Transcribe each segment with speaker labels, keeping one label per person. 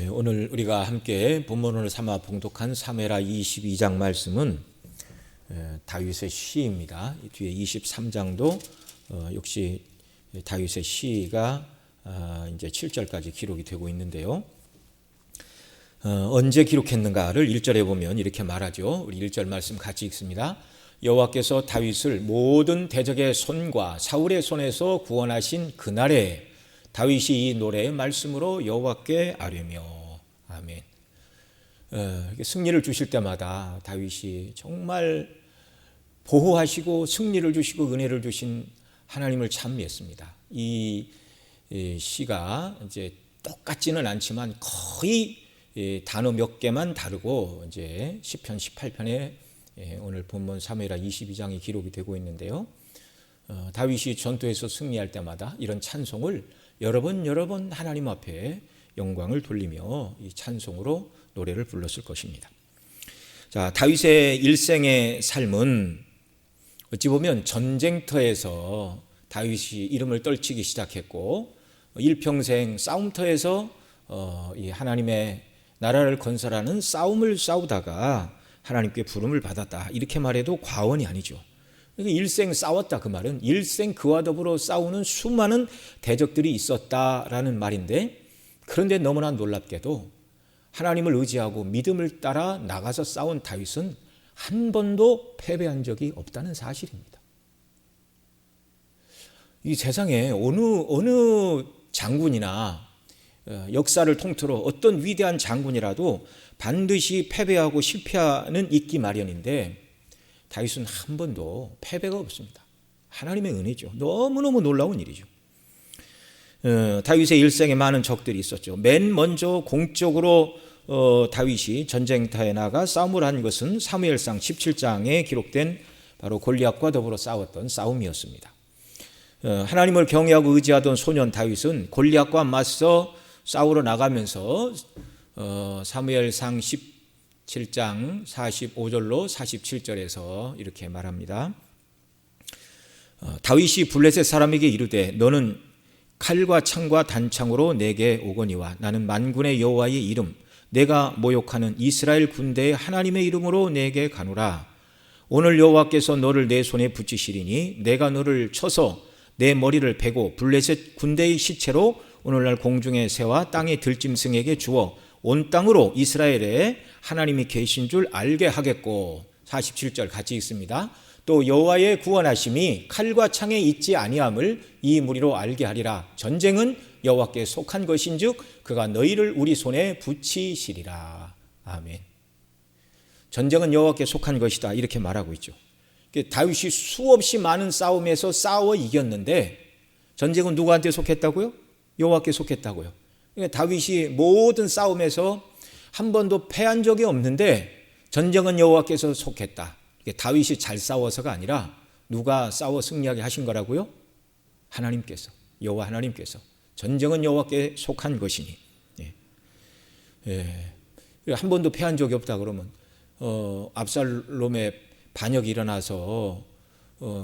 Speaker 1: 오늘 우리가 함께 본문을 삼아 봉독한 사무엘하 22장 말씀은 다윗의 시입니다. 뒤에 23장도 역시 다윗의 시가 이제 7절까지 기록이 되고 있는데요. 언제 기록했는가를 1절에 보면 이렇게 말하죠. 우리 1절 말씀 같이 읽습니다. 여호와께서 다윗을 모든 대적의 손과 사울의 손에서 구원하신 그날에 다윗이 이 노래의 말씀으로 여호와께 아뢰며. 아멘. 승리를 주실 때마다 다윗이 정말 보호하시고 승리를 주시고 은혜를 주신 하나님을 찬미했습니다. 이 시가 이제 똑같지는 않지만 거의 단어 몇 개만 다르고 이제 시편 18편에 오늘 본문 사무엘하 22장이 기록이 되고 있는데요. 다윗이 전투에서 승리할 때마다 이런 찬송을 여러 번 하나님 앞에 영광을 돌리며 이 찬송으로 노래를 불렀을 것입니다. 자, 다윗의 일생의 삶은 어찌 보면 전쟁터에서 다윗이 이름을 떨치기 시작했고 일평생 싸움터에서 이 하나님의 나라를 건설하는 싸움을 싸우다가 하나님께 부름을 받았다, 이렇게 말해도 과언이 아니죠. 일생 싸웠다, 그 말은 일생 그와 더불어 싸우는 수많은 대적들이 있었다라는 말인데, 그런데 너무나 놀랍게도 하나님을 의지하고 믿음을 따라 나가서 싸운 다윗은 한 번도 패배한 적이 없다는 사실입니다. 이 세상에 어느 장군이나 역사를 통틀어 어떤 위대한 장군이라도 반드시 패배하고 실패하는 있기 마련인데 다윗은 한 번도 패배가 없습니다. 하나님의 은혜죠. 너무너무 놀라운 일이죠. 다윗의 일생에 많은 적들이 있었죠. 맨 먼저 공적으로 다윗이 전쟁터에 나가 싸움을 한 것은 사무엘상 17장에 기록된 바로 골리앗과 더불어 싸웠던 싸움이었습니다. 하나님을 경외하고 의지하던 소년 다윗은 골리앗과 맞서 싸우러 나가면서 사무엘상 17장 45절로 47절에서 이렇게 말합니다. 다윗이 블레셋 사람에게 이르되 너는 칼과 창과 단창으로 내게 오거니와 나는 만군의 여호와의 이름 내가 모욕하는 이스라엘 군대의 하나님의 이름으로 내게 가노라. 오늘 여호와께서 너를 내 손에 붙이시리니 내가 너를 쳐서 내 머리를 베고 블레셋 군대의 시체로 오늘날 공중의 새와 땅의 들짐승에게 주어 온 땅으로 이스라엘에 하나님이 계신 줄 알게 하겠고. 47절 같이 읽습니다. 또 여호와의 구원하심이 칼과 창에 있지 아니함을 이 무리로 알게 하리라. 전쟁은 여호와께 속한 것인즉 그가 너희를 우리 손에 붙이시리라. 아멘. 전쟁은 여호와께 속한 것이다, 이렇게 말하고 있죠. 다윗이 수없이 많은 싸움에서 싸워 이겼는데 전쟁은 누구한테 속했다고요? 여호와께 속했다고요. 그러니까 다윗이 모든 싸움에서 한 번도 패한 적이 없는데 전쟁은 여호와께서 속했다. 다윗이 잘 싸워서가 아니라 누가 싸워 승리하게 하신 거라고요? 하나님께서, 여호와 하나님께서. 전쟁은 여호와께 속한 것이니. 한 번도 패한 적이 없다 그러면 압살롬의 반역이 일어나서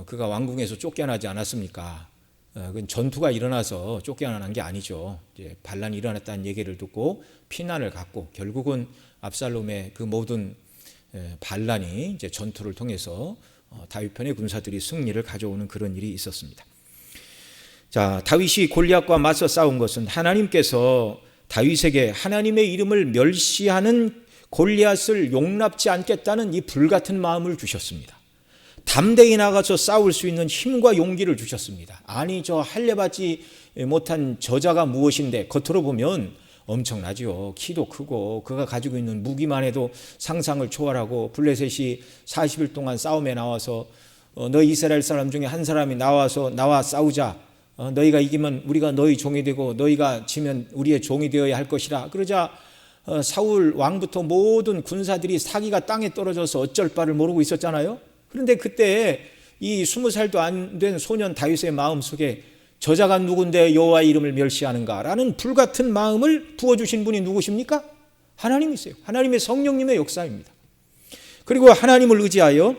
Speaker 1: 그가 왕궁에서 쫓겨나지 않았습니까? 그건 전투가 일어나서 쫓겨난 게 아니죠. 이제 반란이 일어났다는 얘기를 듣고 피난을 갖고 결국은 압살롬의 그 모든 반란이 이제 전투를 통해서 다윗 편의 군사들이 승리를 가져오는 그런 일이 있었습니다. 자, 다윗이 골리앗과 맞서 싸운 것은 하나님께서 다윗에게 하나님의 이름을 멸시하는 골리앗을 용납지 않겠다는 이 불같은 마음을 주셨습니다. 담대히 나가서 싸울 수 있는 힘과 용기를 주셨습니다. 아니, 저 할례받지 못한 저자가 무엇인데, 겉으로 보면 엄청나죠. 키도 크고 그가 가지고 있는 무기만 해도 상상을 초월하고 블레셋이 40일 동안 싸움에 나와서 너희 이스라엘 사람 중에 한 사람이 나와 싸우자. 너희가 이기면 우리가 너희 종이 되고 너희가 지면 우리의 종이 되어야 할 것이라. 그러자 사울 왕부터 모든 군사들이 사기가 땅에 떨어져서 어쩔 바를 모르고 있었잖아요. 그런데 그때 이 20살도 안 된 소년 다윗의 마음속에 저자가 누군데 여호와의 이름을 멸시하는가라는 불같은 마음을 부어주신 분이 누구십니까? 하나님이세요. 하나님의 성령님의 역사입니다. 그리고 하나님을 의지하여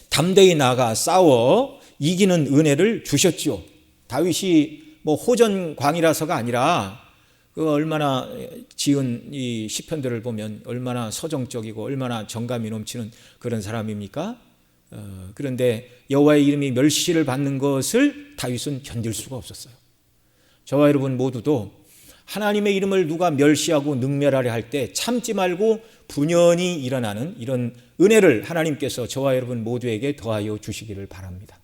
Speaker 1: 담대히 나가 싸워 이기는 은혜를 주셨죠. 다윗이 호전광이라서가 아니라 그 얼마나 지은 이 시편들을 보면 얼마나 서정적이고 얼마나 정감이 넘치는 그런 사람입니까? 그런데 여호와의 이름이 멸시를 받는 것을 다윗은 견딜 수가 없었어요. 저와 여러분 모두도 하나님의 이름을 누가 멸시하고 능멸하려 할 때 참지 말고 분연히 일어나는 이런 은혜를 하나님께서 저와 여러분 모두에게 더하여 주시기를 바랍니다.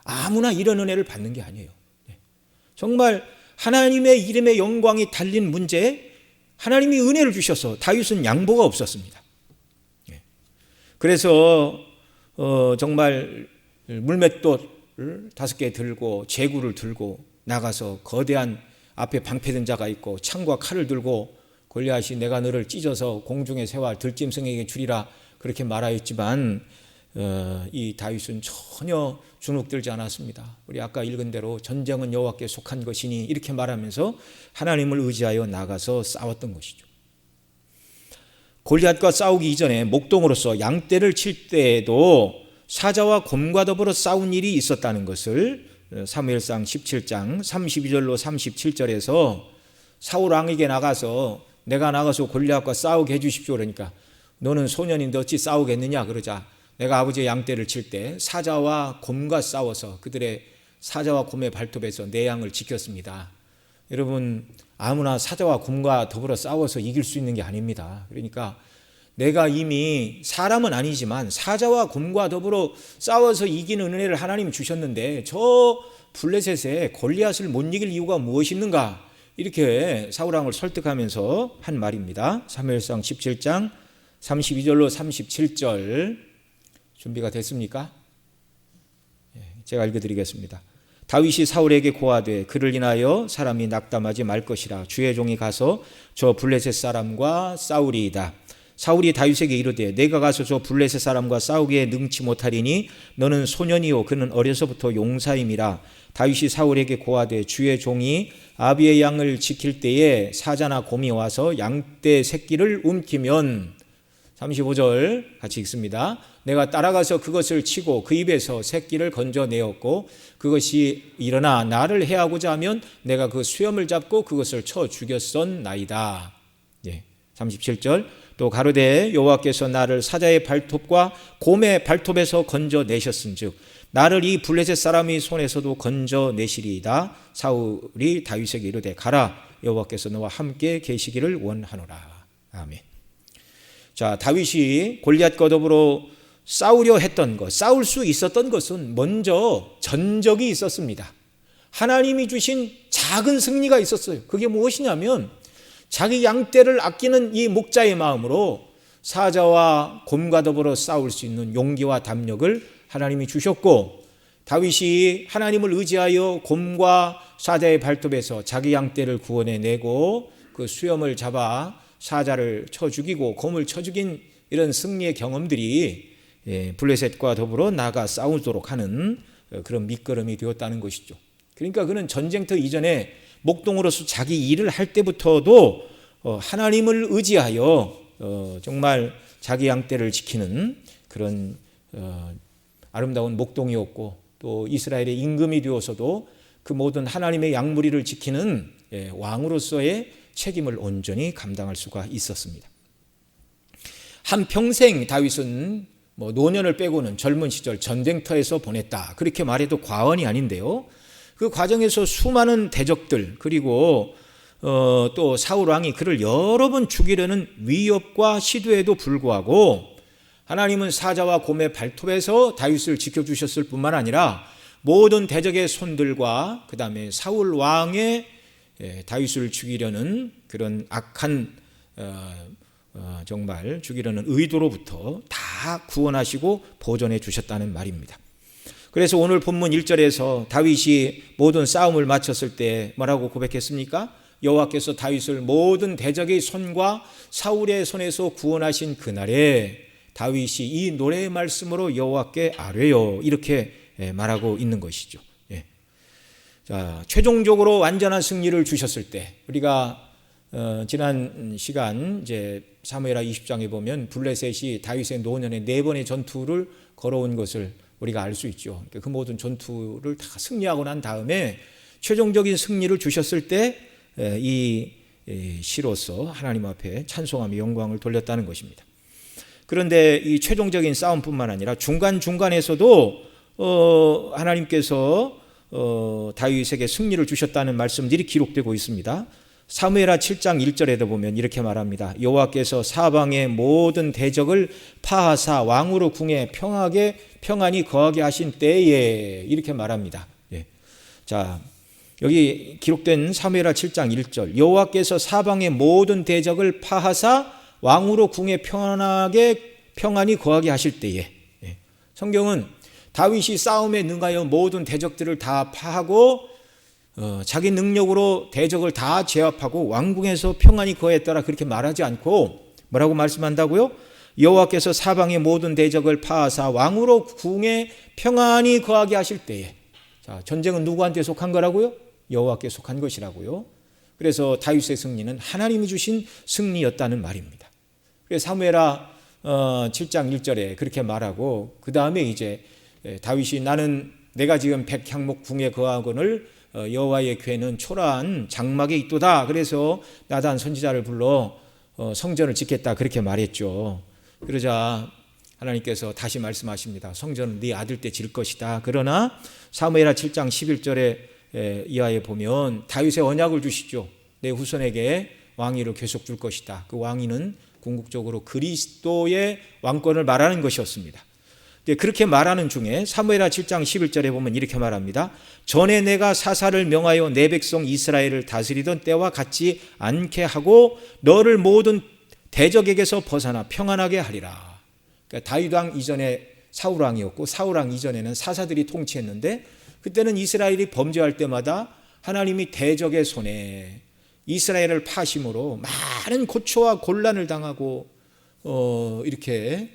Speaker 1: 아무나 이런 은혜를 받는 게 아니에요. 정말 하나님의 이름의 영광이 달린 문제에 하나님이 은혜를 주셔서 다윗은 양보가 없었습니다. 그래서 정말 물맷돌을 5개 들고 제구를 들고 나가서 거대한 앞에 방패든 자가 있고 창과 칼을 들고 골리앗이 내가 너를 찢어서 공중의 새와 들짐승에게 주리라 그렇게 말하였지만 이 다윗은 전혀 주눅들지 않았습니다. 우리 아까 읽은 대로 전쟁은 여호와께 속한 것이니 이렇게 말하면서 하나님을 의지하여 나가서 싸웠던 것이죠. 골리앗과 싸우기 이전에 목동으로서 양떼를 칠 때에도 사자와 곰과 더불어 싸운 일이 있었다는 것을 사무엘상 17장 32절로 37절에서 사울 왕에게 나가서 내가 나가서 골리앗과 싸우게 해주십시오 그러니까 너는 소년인데 어찌 싸우겠느냐 그러자 내가 아버지의 양떼를 칠 때 사자와 곰과 싸워서 그들의 사자와 곰의 발톱에서 내 양을 지켰습니다. 여러분 아무나 사자와 곰과 더불어 싸워서 이길 수 있는 게 아닙니다. 그러니까 내가 이미 사람은 아니지만 사자와 곰과 더불어 싸워서 이기는 은혜를 하나님이 주셨는데 저 블레셋에 골리앗을 못 이길 이유가 무엇이 있는가 이렇게 사울왕을 설득하면서 한 말입니다. 사무엘상 17장 32절로 37절 준비가 됐습니까? 제가 읽어드리겠습니다. 다윗이 사울에게 고하되 그를 인하여 사람이 낙담하지 말 것이라 주의 종이 가서 저 블레셋 사람과 싸우리이다. 사울이 다윗에게 이르되 내가 가서 저 블레셋 사람과 싸우기에 능치 못하리니 너는 소년이요 그는 어려서부터 용사임이라. 다윗이 사울에게 고하되 주의 종이 아비의 양을 지킬 때에 사자나 곰이 와서 양떼 새끼를 움키면 35절 같이 읽습니다. 내가 따라가서 그것을 치고 그 입에서 새끼를 건져내었고 그것이 일어나 나를 해하고자 하면 내가 그 수염을 잡고 그것을 쳐 죽였었나이다. 37절 또 가로되 여호와께서 나를 사자의 발톱과 곰의 발톱에서 건져내셨은즉 나를 이 블레셋 사람의 손에서도 건져내시리이다. 사울이 다윗에게 이르되 가라 여호와께서 너와 함께 계시기를 원하노라. 아멘. 자, 다윗이 골리앗과 더불어 싸우려 했던 것, 싸울 수 있었던 것은 먼저 전적이 있었습니다. 하나님이 주신 작은 승리가 있었어요. 그게 무엇이냐면 자기 양떼를 아끼는 이 목자의 마음으로 사자와 곰과 더불어 싸울 수 있는 용기와 담력을 하나님이 주셨고 다윗이 하나님을 의지하여 곰과 사자의 발톱에서 자기 양떼를 구원해내고 그 수염을 잡아 사자를 쳐 죽이고 곰을 쳐 죽인 이런 승리의 경험들이 블레셋과 더불어 나가 싸우도록 하는 그런 밑거름이 되었다는 것이죠. 그러니까 그는 전쟁터 이전에 목동으로서 자기 일을 할 때부터도 하나님을 의지하여 정말 자기 양떼를 지키는 그런 아름다운 목동이었고 또 이스라엘의 임금이 되어서도 그 모든 하나님의 양무리를 지키는 왕으로서의 책임을 온전히 감당할 수가 있었습니다. 한평생 다윗은 노년을 빼고는 젊은 시절 전쟁터에서 보냈다. 그렇게 말해도 과언이 아닌데요. 그 과정에서 수많은 대적들 그리고 또 사울 왕이 그를 여러 번 죽이려는 위협과 시도에도 불구하고 하나님은 사자와 곰의 발톱에서 다윗을 지켜주셨을 뿐만 아니라 모든 대적의 손들과 그 다음에 사울 왕의 다윗을 죽이려는 그런 악한 정말 죽이려는 의도로부터 다 구원하시고 보존해 주셨다는 말입니다. 그래서 오늘 본문 1절에서 다윗이 모든 싸움을 마쳤을 때 뭐라고 고백했습니까? 여호와께서 다윗을 모든 대적의 손과 사울의 손에서 구원하신 그날에 다윗이 이 노래의 말씀으로 여호와께 아뢰요 이렇게 말하고 있는 것이죠. 자, 최종적으로 완전한 승리를 주셨을 때 우리가 지난 시간 이제 사무엘하 20장에 보면 블레셋이 다윗의 노년에 4번의 전투를 걸어온 것을 우리가 알 수 있죠. 그 모든 전투를 다 승리하고 난 다음에 최종적인 승리를 주셨을 때 이 시로서 하나님 앞에 찬송하며 영광을 돌렸다는 것입니다. 그런데 이 최종적인 싸움뿐만 아니라 중간중간에서도 하나님께서 다윗에게 승리를 주셨다는 말씀들이 기록되고 있습니다. 사무엘하 7장 1절에도 보면 이렇게 말합니다. 여호와께서 사방의 모든 대적을 파하사 왕으로 궁에 평안히 거하게 하신 때에, 이렇게 말합니다. 자, 여기 기록된 사무엘하 7장 1절, 여호와께서 사방의 모든 대적을 파하사 왕으로 궁에 평안히 거하게 하실 때에. 성경은 다윗이 싸움에 능하여 모든 대적들을 다 파하고 자기 능력으로 대적을 다 제압하고 왕궁에서 평안히 거했더라, 그렇게 말하지 않고 뭐라고 말씀한다고요? 여호와께서 사방의 모든 대적을 파하사 왕으로 궁에 평안히 거하게 하실 때에. 자, 전쟁은 누구한테 속한 거라고요? 여호와께 속한 것이라고요. 그래서 다윗의 승리는 하나님이 주신 승리였다는 말입니다. 그래서 사무엘하 7장 1절에 그렇게 말하고, 그 다음에 이제 다윗이 나는 내가 지금 백향목 궁에 거하거늘 여호와의 궤는 초라한 장막에 있도다. 그래서 나단 선지자를 불러 성전을 짓겠다, 그렇게 말했죠. 그러자 하나님께서 다시 말씀하십니다. 성전은 네 아들 때 질 것이다. 그러나 사무엘하 7장 11절에 이하에 보면 다윗의 언약을 주시죠. 내 후손에게 왕위를 계속 줄 것이다. 그 왕위는 궁극적으로 그리스도의 왕권을 말하는 것이었습니다. 그렇게 말하는 중에 사무엘하 7장 11절에 보면 이렇게 말합니다. 전에 내가 사사를 명하여 내 백성 이스라엘을 다스리던 때와 같지 않게 하고 너를 모든 대적에게서 벗어나 평안하게 하리라. 그러니까 다윗 왕 이전에 사울 왕이었고, 사울 왕 이전에는 사사들이 통치했는데, 그때는 이스라엘이 범죄할 때마다 하나님이 대적의 손에 이스라엘을 파심으로 많은 고초와 곤란을 당하고 이렇게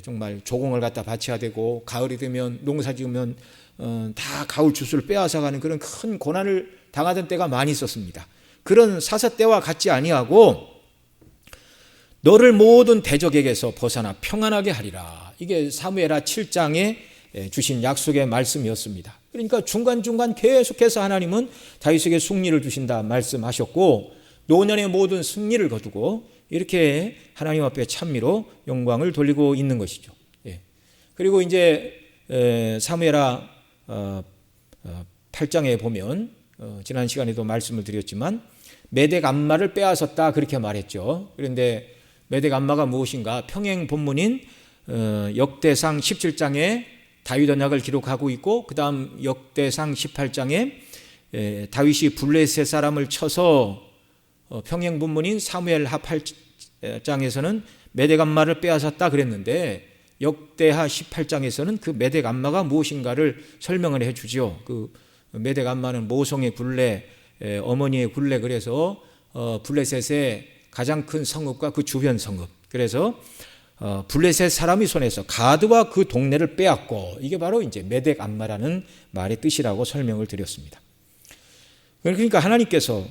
Speaker 1: 정말 조공을 갖다 바쳐야 되고, 가을이 되면 농사 지으면 다 가을 주스를 빼앗아가는 그런 큰 고난을 당하던 때가 많이 있었습니다. 그런 사사 때와 같지 아니하고 너를 모든 대적에게서 벗어나 평안하게 하리라. 이게 사무엘하 7장에 주신 약속의 말씀이었습니다. 그러니까 중간중간 계속해서 하나님은 다윗에게 승리를 주신다 말씀하셨고, 노년의 모든 승리를 거두고 이렇게 하나님 앞에 찬미로 영광을 돌리고 있는 것이죠. 그리고 이제 사무엘하 8장에 보면 지난 시간에도 말씀을 드렸지만 메덱 암마를 빼앗았다, 그렇게 말했죠. 그런데 메덱 암마가 무엇인가? 평행 본문인 역대상 17장에 다윗 언약을 기록하고 있고, 그 다음 역대상 18장에 다윗이 블레셋 사람을 쳐서 평행 본문인 사무엘하 8장에서는 메덱 암마를 빼앗았다 그랬는데, 역대하 18장에서는 그 메덱 암마가 무엇인가를 설명을 해주죠. 그 메덱 암마는 모성의 굴레, 어머니의 굴레, 그래서 블레셋의 가장 큰 성읍과 그 주변 성읍, 그래서 블레셋 사람이 손에서 가드와 그 동네를 빼앗고, 이게 바로 이제 메덱 암마라는 말의 뜻이라고 설명을 드렸습니다. 그러니까 하나님께서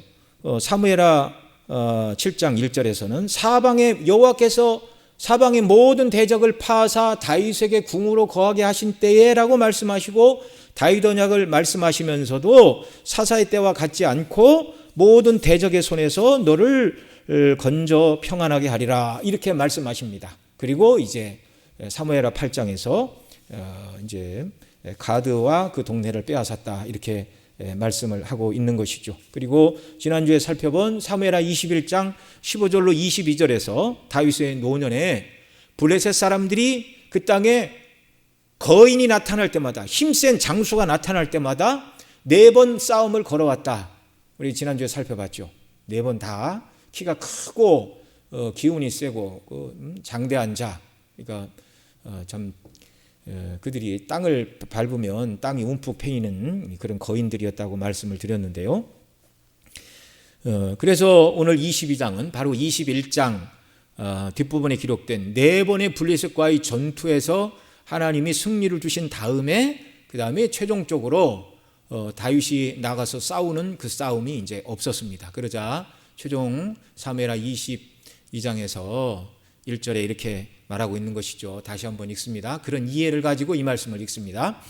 Speaker 1: 사무엘하 7장 1절에서는 여호와께서 사방의 모든 대적을 파하사 다윗에게 궁으로 거하게 하신 때에라고 말씀하시고, 다윗 언약을 말씀하시면서도 사사의 때와 같지 않고 모든 대적의 손에서 너를 건져 평안하게 하리라, 이렇게 말씀하십니다. 그리고 이제 사무엘하 8장에서 이제 가드와 그 동네를 빼앗았다, 이렇게 말씀을 하고 있는 것이죠. 그리고 지난주에 살펴본 사무엘하 21장 15절로 22절에서 다윗의 노년에 블레셋 사람들이 그 땅에 거인이 나타날 때마다, 힘센 장수가 나타날 때마다 4번 싸움을 걸어왔다. 우리 지난주에 살펴봤죠. 4번 다 키가 크고 기운이 세고 장대한 자, 그러니까 참 그들이 땅을 밟으면 땅이 움푹 패이는 그런 거인들이었다고 말씀을 드렸는데요. 그래서 오늘 22장은 바로 21장 뒷부분에 기록된 4번의 블레셋과의 전투에서 하나님이 승리를 주신 다음에, 그 다음에 최종적으로 다윗이 나가서 싸우는 그 싸움이 이제 없었습니다. 그러자 최종 사무엘하 22장에서 1절에 이렇게 말하고 있는 것이죠. 다시 한번 읽습니다. 그런 이해를 가지고 이 말씀을 읽습니다.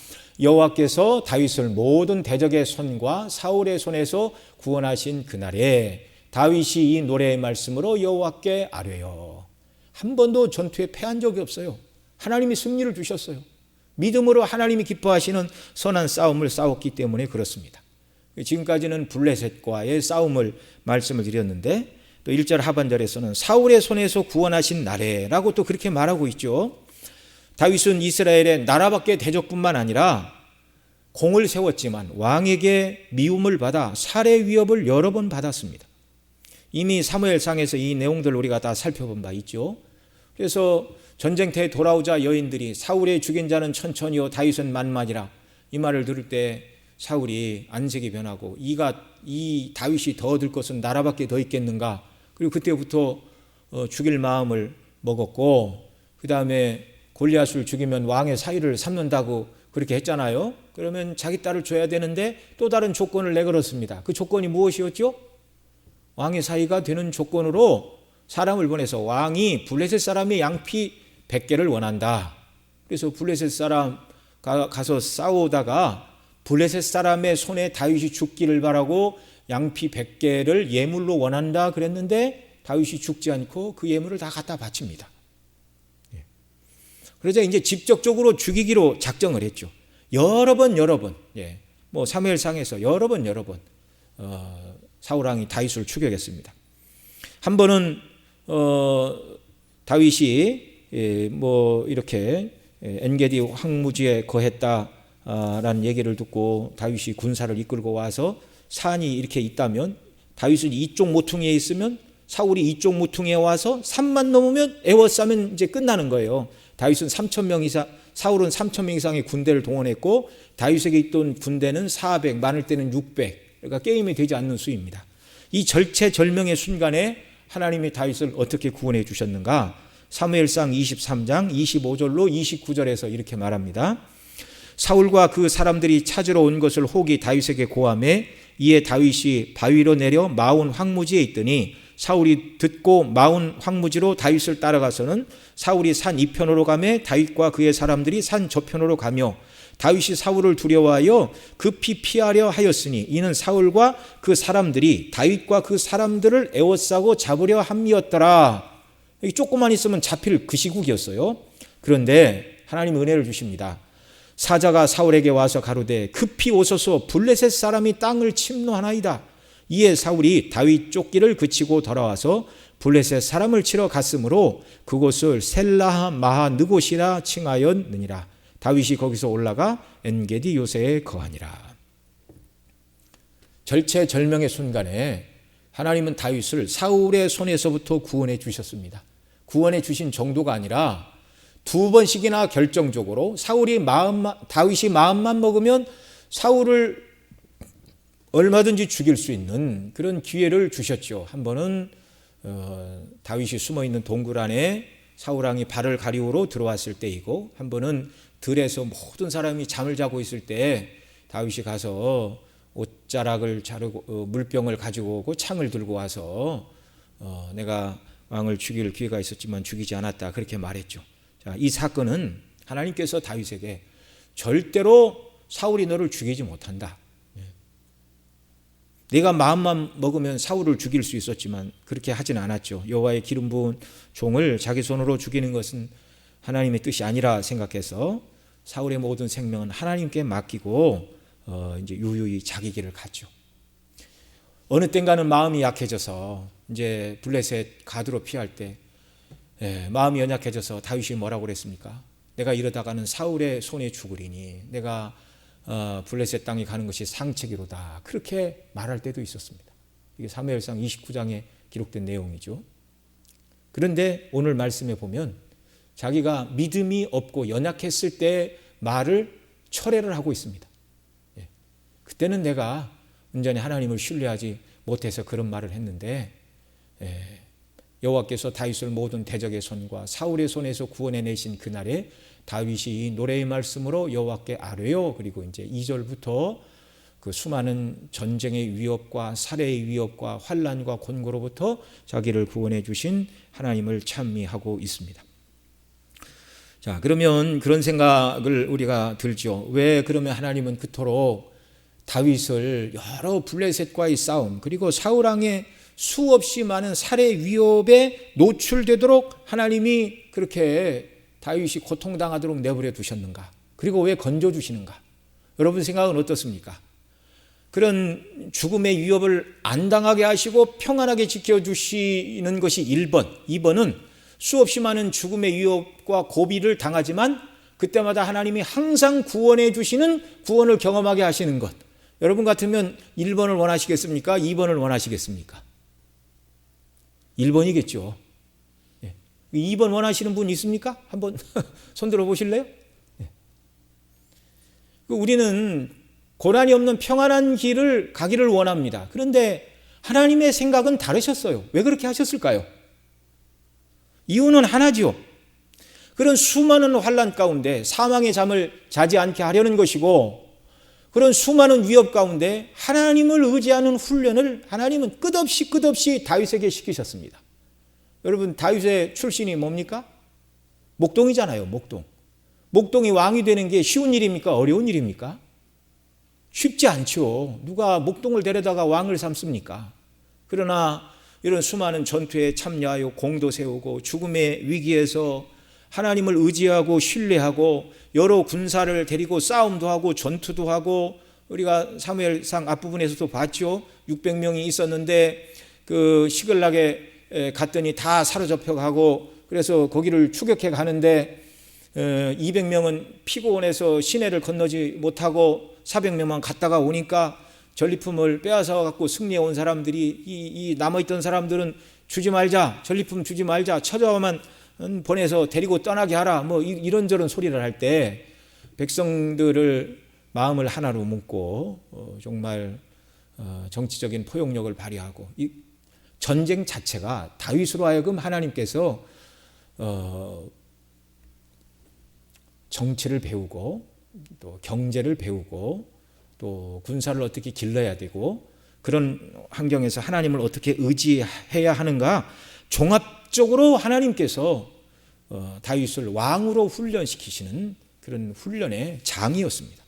Speaker 1: 여호와께서 다윗을 모든 대적의 손과 사울의 손에서 구원하신 그날에 다윗이 이 노래의 말씀으로 여호와께 아뢰요. 한 번도 전투에 패한 적이 없어요. 하나님이 승리를 주셨어요. 믿음으로 하나님이 기뻐하시는 선한 싸움을 싸웠기 때문에 그렇습니다. 지금까지는 블레셋과의 싸움을 말씀을 드렸는데 또 1절 하반절에서는 사울의 손에서 구원하신 날에라고 또 그렇게 말하고 있죠. 다윗은 이스라엘의 나라밖의 대적뿐만 아니라 공을 세웠지만 왕에게 미움을 받아 살해 위협을 여러 번 받았습니다. 이미 사무엘상에서 이 내용들 우리가 다 살펴본 바 있죠. 그래서 전쟁터에 돌아오자 여인들이 사울의 죽인 자는 천천히요 다윗은 만만이라 이 말을 들을 때 사울이 안색이 변하고 이 다윗이 더 얻을 것은 나라밖에 더 있겠는가. 그리고 그때부터 죽일 마음을 먹었고 그 다음에 골리앗을 죽이면 왕의 사위를 삼는다고 그렇게 했잖아요. 그러면 자기 딸을 줘야 되는데 또 다른 조건을 내걸었습니다. 그 조건이 무엇이었죠? 왕의 사위가 되는 조건으로 사람을 보내서 왕이 블레셋 사람의 양피 100개를 원한다. 그래서 블레셋 사람 가서 싸우다가 블레셋 사람의 손에 다윗이 죽기를 바라고 양피 100개를 예물로 원한다 그랬는데 다윗이 죽지 않고 그 예물을 다 갖다 바칩니다. 그러자 이제 직접적으로 죽이기로 작정을 했죠. 여러 번 뭐 사무엘상에서 여러 번 사울 왕이 다윗을 추격했습니다. 한 번은 다윗이 뭐 이렇게 엔게디 황무지에 거했다라는 얘기를 듣고 다윗이 군사를 이끌고 와서 산이 이렇게 있다면 다윗은 이쪽 모퉁이에 있으면 사울이 이쪽 모퉁이에 와서 산만 넘으면 에워싸면 이제 끝나는 거예요. 다윗은 3,000명 이상, 사울은 3,000명 이상의 군대를 동원했고 다윗에게 있던 군대는 400, 많을 때는 600. 그러니까 게임이 되지 않는 수입니다. 이 절체절명의 순간에 하나님이 다윗을 어떻게 구원해 주셨는가? 사무엘상 23장 25절로 29절에서 이렇게 말합니다. 사울과 그 사람들이 찾으러 온 것을 혹이 다윗에게 고하매 이에 다윗이 바위로 내려 마온 황무지에 있더니 사울이 듣고 마온 황무지로 다윗을 따라가서는 사울이 산 이편으로 가매 다윗과 그의 사람들이 산 저편으로 가며 다윗이 사울을 두려워하여 급히 피하려 하였으니 이는 사울과 그 사람들이 다윗과 그 사람들을 에워싸고 잡으려 함이었더라. 여기 조금만 있으면 잡힐 그 시국이었어요. 그런데 하나님이 은혜를 주십니다. 사자가 사울에게 와서 가로되 급히 오소서 블레셋 사람이 땅을 침노하나이다. 이에 사울이 다윗 쫓기를 그치고 돌아와서 블레셋 사람을 치러 갔으므로 그곳을 셀라하 마하 느곳이라 칭하였느니라. 다윗이 거기서 올라가 엔게디 요새에 거하니라. 절체절명의 순간에 하나님은 다윗을 사울의 손에서부터 구원해 주셨습니다. 구원해 주신 정도가 아니라 2번씩이나 결정적으로 다윗이 마음만 먹으면 사울을 얼마든지 죽일 수 있는 그런 기회를 주셨죠. 한 번은 다윗이 숨어있는 동굴 안에 사울 왕이 발을 가리우러 들어왔을 때이고, 한 번은 들에서 모든 사람이 잠을 자고 있을 때 다윗이 가서 옷자락을 자르고 물병을 가지고 오고 창을 들고 와서 내가 왕을 죽일 기회가 있었지만 죽이지 않았다, 그렇게 말했죠. 자, 이 사건은 하나님께서 다윗에게 절대로 사울이 너를 죽이지 못한다, 네가 마음만 먹으면 사울을 죽일 수 있었지만 그렇게 하진 않았죠. 여호와의 기름 부은 종을 자기 손으로 죽이는 것은 하나님의 뜻이 아니라 생각해서 사울의 모든 생명은 하나님께 맡기고 이제 유유히 자기 길을 갔죠. 어느 땐가는 마음이 약해져서 이제 블레셋 가드로 피할 때 마음이 연약해져서 다윗이 뭐라고 그랬습니까? 내가 이러다가는 사울의 손에 죽으리니 내가 블레셋 땅에 가는 것이 상책이로다, 그렇게 말할 때도 있었습니다. 이게 사무엘상 29장에 기록된 내용이죠. 그런데 오늘 말씀에 보면 자기가 믿음이 없고 연약했을 때 말을 철회를 하고 있습니다. 그때는 내가 온전히 하나님을 신뢰하지 못해서 그런 말을 했는데 여호와께서 다윗을 모든 대적의 손과 사울의 손에서 구원해내신 그날에 다윗이 이 노래의 말씀으로 여호와께 아뢰요. 그리고 이제 2절부터 그 수많은 전쟁의 위협과 살해의 위협과 환난과 곤고로부터 자기를 구원해 주신 하나님을 찬미하고 있습니다. 자, 그러면 그런 생각을 우리가 들죠. 왜 그러면 하나님은 그토록 다윗을 여러 블레셋과의 싸움, 그리고 사울 왕의 수없이 많은 살해 위협에 노출되도록 하나님이 그렇게 다윗이 고통당하도록 내버려 두셨는가? 그리고 왜 건져주시는가? 여러분 생각은 어떻습니까? 그런 죽음의 위협을 안 당하게 하시고 평안하게 지켜주시는 것이 1번. 2번은 수없이 많은 죽음의 위협과 고비를 당하지만 그때마다 하나님이 항상 구원해 주시는, 구원을 경험하게 하시는 것. 여러분 같으면 1번을 원하시겠습니까? 2번을 원하시겠습니까? 1번이겠죠. 2번 원하시는 분 있습니까? 한번 손 들어 보실래요? 우리는 고난이 없는 평안한 길을 가기를 원합니다. 그런데 하나님의 생각은 다르셨어요. 왜 그렇게 하셨을까요? 이유는 하나지요. 그런 수많은 환난 가운데 사망의 잠을 자지 않게 하려는 것이고, 그런 수많은 위협 가운데 하나님을 의지하는 훈련을 하나님은 끝없이 다윗에게 시키셨습니다. 여러분, 다윗의 출신이 뭡니까? 목동이잖아요. 목동이 왕이 되는 게 쉬운 일입니까? 어려운 일입니까? 쉽지 않죠. 누가 목동을 데려다가 왕을 삼습니까? 그러나 이런 수많은 전투에 참여하여 공도 세우고 죽음의 위기에서 하나님을 의지하고 신뢰하고 여러 군사를 데리고 싸움도 하고 전투도 하고, 우리가 사무엘상 앞부분에서도 봤죠. 600명이 있었는데 그 시글락에 갔더니 다 사로잡혀 가고, 그래서 거기를 추격해 가는데 200명은 피곤해서 시내를 건너지 못하고 400명만 갔다가 오니까 전리품을 빼앗아 갖고 승리해 온 사람들이, 이 남아있던 사람들은 주지 말자, 전리품 주지 말자, 처자만 보내서 데리고 떠나게 하라, 뭐 이런저런 소리를 할 때 백성들을 마음을 하나로 묶고 정말 정치적인 포용력을 발휘하고, 이 전쟁 자체가 다윗으로 하여금 하나님께서 정치를 배우고 또 경제를 배우고 또 군사를 어떻게 길러야 되고, 그런 환경에서 하나님을 어떻게 의지해야 하는가, 종합적으로 하나님께서 다윗을 왕으로 훈련시키시는 그런 훈련의 장이었습니다.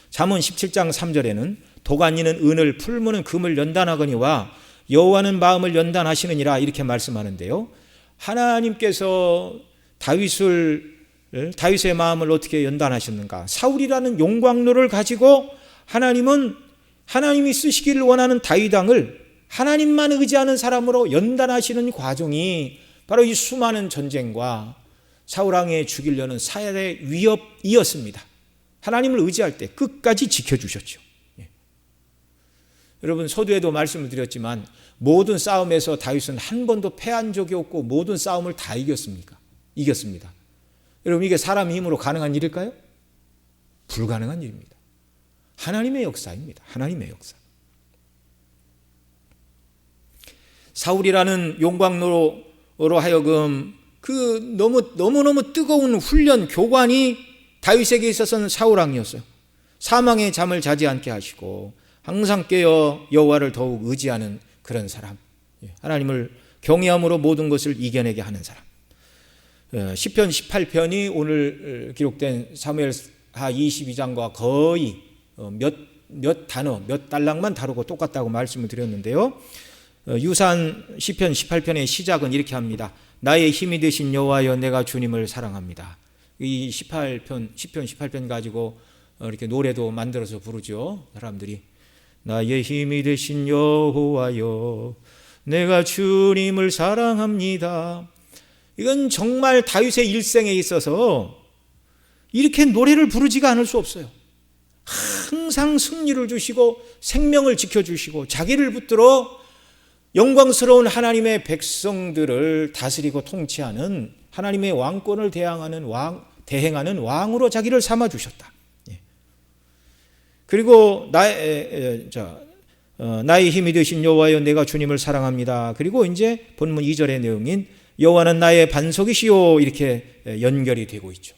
Speaker 1: 잠언 17장 3절에는 도가니는 은을, 풀무는 금을 연단하거니와 여호와는 마음을 연단하시느니라, 이렇게 말씀하는데요. 하나님께서 다윗의 마음을 어떻게 연단하셨는가? 사울이라는 용광로를 가지고 하나님이 쓰시기를 원하는 다윗 왕을 하나님만 의지하는 사람으로 연단하시는 과정이 바로 이 수많은 전쟁과 사울 왕의 죽이려는 살해 위협이었습니다. 하나님을 의지할 때 끝까지 지켜주셨죠. 여러분, 서두에도 말씀을 드렸지만 모든 싸움에서 다윗은 한 번도 패한 적이 없고 모든 싸움을 다 이겼습니다. 여러분, 이게 사람의 힘으로 가능한 일일까요? 불가능한 일입니다. 하나님의 역사입니다. 하나님의 역사. 사울이라는 용광로로 하여금 그 너무너무 뜨거운 훈련 교관이 다윗에게 있어서는 사울 왕이었어요. 사망의 잠을 자지 않게 하시고 항상 깨어 여호와를 더욱 의지하는 그런 사람, 하나님을 경외함으로 모든 것을 이겨내게 하는 사람. 시편 18편이 오늘 기록된 사무엘하 22장과 거의 몇 단어, 몇 달락만 다루고 똑같다고 말씀을 드렸는데요. 유사한 시편 18편의 시작은 이렇게 합니다. 나의 힘이 되신 여호와여, 내가 주님을 사랑합니다. 이 시편 18편 가지고 이렇게 노래도 만들어서 부르죠. 사람들이 나의 힘이 되신 여호와여, 내가 주님을 사랑합니다. 이건 정말 다윗의 일생에 있어서 이렇게 노래를 부르지가 않을 수 없어요. 항상 승리를 주시고 생명을 지켜주시고 자기를 붙들어 영광스러운 하나님의 백성들을 다스리고 통치하는 하나님의 왕권을 대행하는 왕으로 자기를 삼아주셨다. 그리고 나의 힘이 되신 여호와여, 내가 주님을 사랑합니다. 그리고 이제 본문 2절의 내용인 여호와는 나의 반석이시요, 이렇게 연결이 되고 있죠.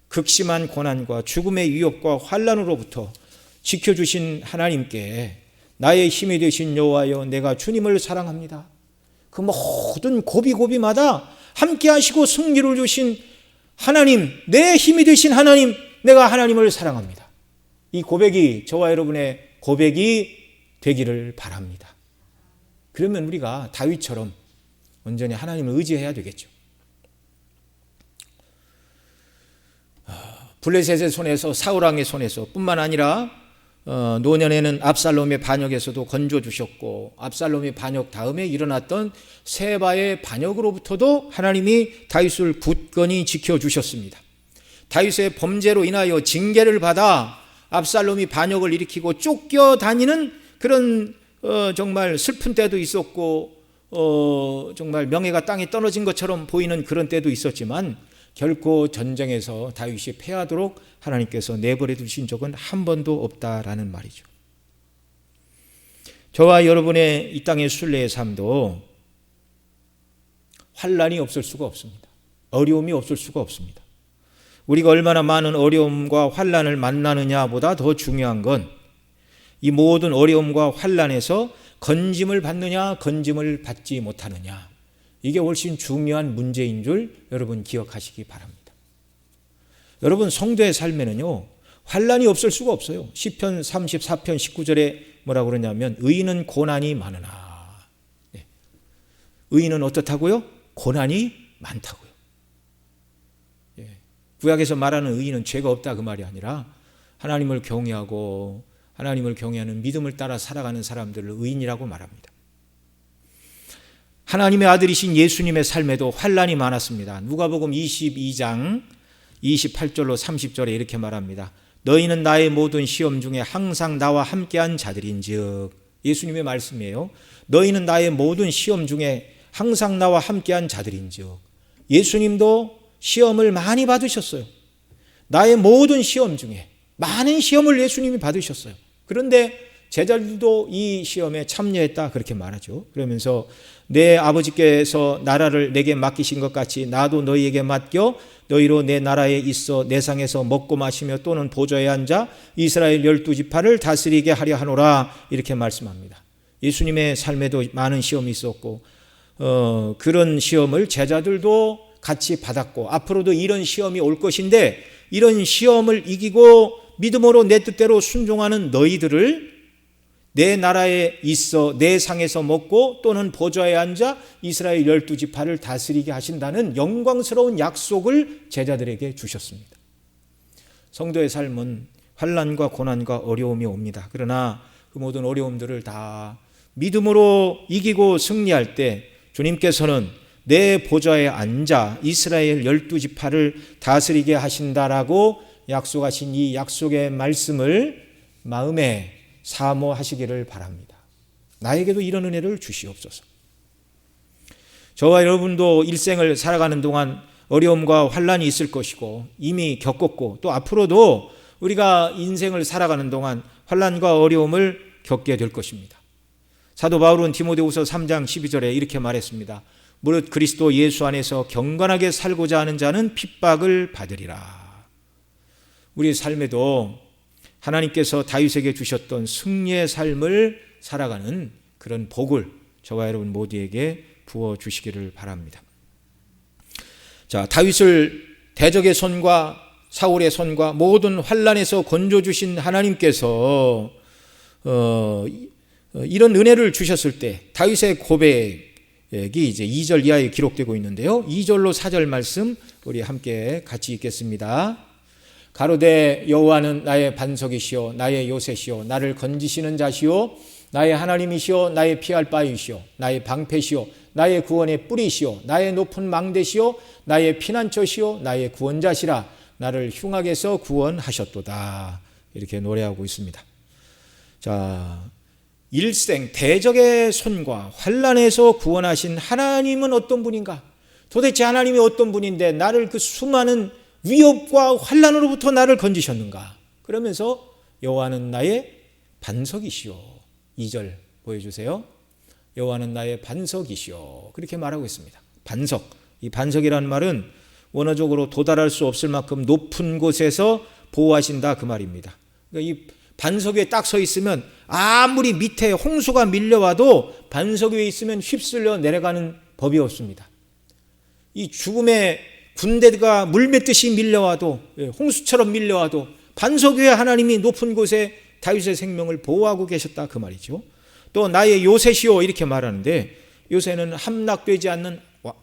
Speaker 1: 극심한 고난과 죽음의 위협과 환난으로부터 지켜주신 하나님께 나의 힘이 되신 여호와여 내가 주님을 사랑합니다. 그 모든 고비고비마다 함께 하시고 승리를 주신 하나님, 내 힘이 되신 하나님, 내가 하나님을 사랑합니다. 이 고백이 저와 여러분의 고백이 되기를 바랍니다. 그러면 우리가 다윗처럼 온전히 하나님을 의지해야 되겠죠. 블레셋의 손에서, 사울왕의 손에서 뿐만 아니라 노년에는 압살롬의 반역에서도 건져주셨고, 압살롬의 반역 다음에 일어났던 세바의 반역으로부터도 하나님이 다윗을 굳건히 지켜주셨습니다. 다윗의 범죄로 인하여 징계를 받아 압살롬이 반역을 일으키고 쫓겨다니는 그런 정말 슬픈 때도 있었고, 정말 명예가 땅에 떨어진 것처럼 보이는 그런 때도 있었지만 결코 전쟁에서 다윗이 패하도록 하나님께서 내버려 두신 적은 한 번도 없다라는 말이죠. 저와 여러분의 이 땅의 순례의 삶도 환난이 없을 수가 없습니다. 어려움이 없을 수가 없습니다. 우리가 얼마나 많은 어려움과 환난을 만나느냐보다 더 중요한 건 이 모든 어려움과 환난에서 건짐을 받느냐, 건짐을 받지 못하느냐, 이게 훨씬 중요한 문제인 줄 여러분 기억하시기 바랍니다. 여러분, 성도의 삶에는요 환난이 없을 수가 없어요. 시편 34편 19절에 뭐라고 그러냐면 의인은 고난이 많으나, 의인은 어떻다고요? 고난이 많다고요. 구약에서 말하는 의인은 죄가 없다 그 말이 아니라 하나님을 경외하고 하나님을 경외하는 믿음을 따라 살아가는 사람들을 의인이라고 말합니다. 하나님의 아들이신 예수님의 삶에도 환난이 많았습니다. 누가복음 22장 28절로 30절에 이렇게 말합니다. 너희는 나의 모든 시험 중에 항상 나와 함께한 자들인즉, 예수님의 말씀이에요. 너희는 나의 모든 시험 중에 항상 나와 함께한 자들인즉, 예수님도 시험을 많이 받으셨어요. 나의 모든 시험 중에 많은 시험을 예수님이 받으셨어요. 그런데 제자들도 이 시험에 참여했다 그렇게 말하죠. 그러면서 내 아버지께서 나라를 내게 맡기신 것 같이 나도 너희에게 맡겨 너희로 내 나라에 있어 내 상에서 먹고 마시며 또는 보좌에 앉아 이스라엘 12지파를 다스리게 하려 하노라 이렇게 말씀합니다. 예수님의 삶에도 많은 시험이 있었고 그런 시험을 제자들도 같이 받았고 앞으로도 이런 시험이 올 것인데 이런 시험을 이기고 믿음으로 내 뜻대로 순종하는 너희들을 내 나라에 있어 내 상에서 먹고 또는 보좌에 앉아 이스라엘 12지파를 다스리게 하신다는 영광스러운 약속을 제자들에게 주셨습니다. 성도의 삶은 환난과 고난과 어려움이 옵니다. 그러나 그 모든 어려움들을 다 믿음으로 이기고 승리할 때 주님께서는 내 보좌에 앉아 이스라엘 12지파를 다스리게 하신다라고 약속하신 이 약속의 말씀을 마음에 사모하시기를 바랍니다. 나에게도 이런 은혜를 주시옵소서. 저와 여러분도 일생을 살아가는 동안 어려움과 환난이 있을 것이고 이미 겪었고 또 앞으로도 우리가 인생을 살아가는 동안 환난과 어려움을 겪게 될 것입니다. 사도 바울은 디모데후서 3장 12절에 이렇게 말했습니다. 무릇 그리스도 예수 안에서 경건하게 살고자 하는 자는 핍박을 받으리라. 우리 삶에도 하나님께서 다윗에게 주셨던 승리의 삶을 살아가는 그런 복을 저와 여러분 모두에게 부어주시기를 바랍니다. 자, 다윗을 대적의 손과 사울의 손과 모든 환난에서 건져주신 하나님께서 이런 은혜를 주셨을 때 다윗의 고백이 이제 2절 이하에 기록되고 있는데요. 2절로 4절 말씀 우리 함께 같이 읽겠습니다. 가로되 여호와는 나의 반석이시오 나의 요새시오 나를 건지시는 자시오 나의 하나님이시오 나의 피할 바이시오 나의 방패시오 나의 구원의 뿌리시오 나의 높은 망대시오 나의 피난처시오 나의 구원자시라 나를 흉악에서 구원하셨도다. 이렇게 노래하고 있습니다. 자, 일생 대적의 손과 환난에서 구원하신 하나님은 어떤 분인가? 도대체 하나님이 어떤 분인데 나를 그 수많은 위협과 환난으로부터 나를 건지셨는가? 그러면서 여호와는 나의 반석이시오. 2절 보여주세요. 여호와는 나의 반석이시오. 그렇게 말하고 있습니다. 반석. 이 반석이라는 말은 원어적으로 도달할 수 없을 만큼 높은 곳에서 보호하신다 그 말입니다. 그러니까 이 반석 위에 딱 서 있으면 아무리 밑에 홍수가 밀려와도 반석 위에 있으면 휩쓸려 내려가는 법이 없습니다. 이 죽음의 군대가 물맷듯이 밀려와도, 홍수처럼 밀려와도 반석 위에 하나님이 높은 곳에 다윗의 생명을 보호하고 계셨다, 그 말이죠. 또 나의 요새시오 이렇게 말하는데, 요새는 함락되지 않는